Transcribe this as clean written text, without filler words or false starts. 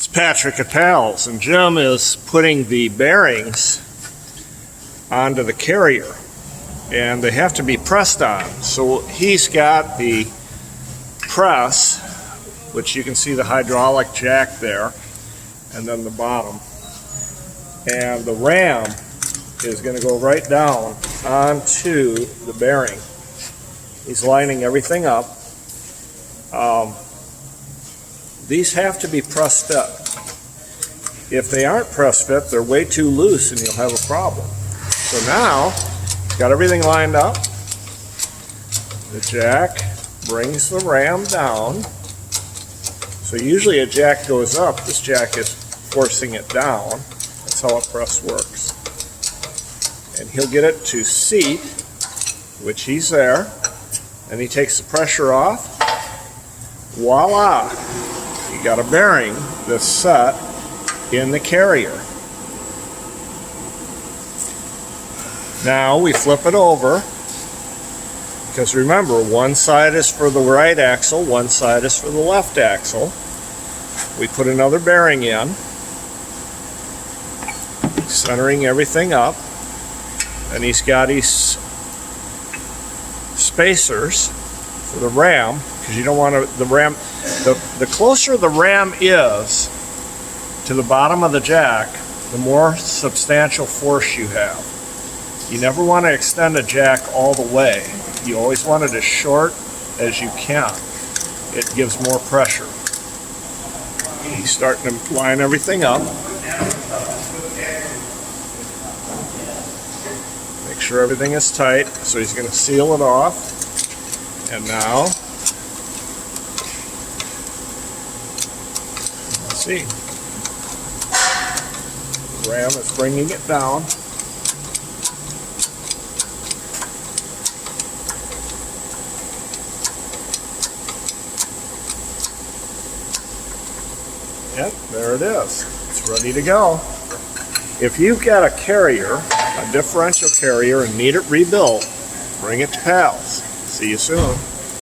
It's Patrick at Pals, and Jim is putting the bearings onto the carrier, and they have to be pressed on. So he's got the press, which you can see the hydraulic jack there, and then the bottom. And the ram is going to go right down onto the bearing. He's lining everything up. These have to be pressed fit. If they aren't press fit, they're way too loose and you'll have a problem. So now, got everything lined up. The jack brings the ram down. So usually a jack goes up, this jack is forcing it down. That's how a press works. And he'll get it to seat, which he's there, and he takes the pressure off. Voila! You got a bearing that's set in the carrier. Now we flip it over, because remember, one side is for the right axle, one side is for the left axle. We put another bearing in, centering everything up, and he's got his spacers for the ram, because you don't want to, the ram, the closer the ram is to the bottom of the jack, the more substantial force you have. You never want to extend a jack all the way. You always want it as short as you can. It gives more pressure. He's starting to line everything up. Make sure everything is tight. So he's going to seal it off. And now, let's see. The ram is bringing it down. Yep, there it is. It's ready to go. If you've got a carrier, a differential carrier, and need it rebuilt, bring it to Pals. See you soon.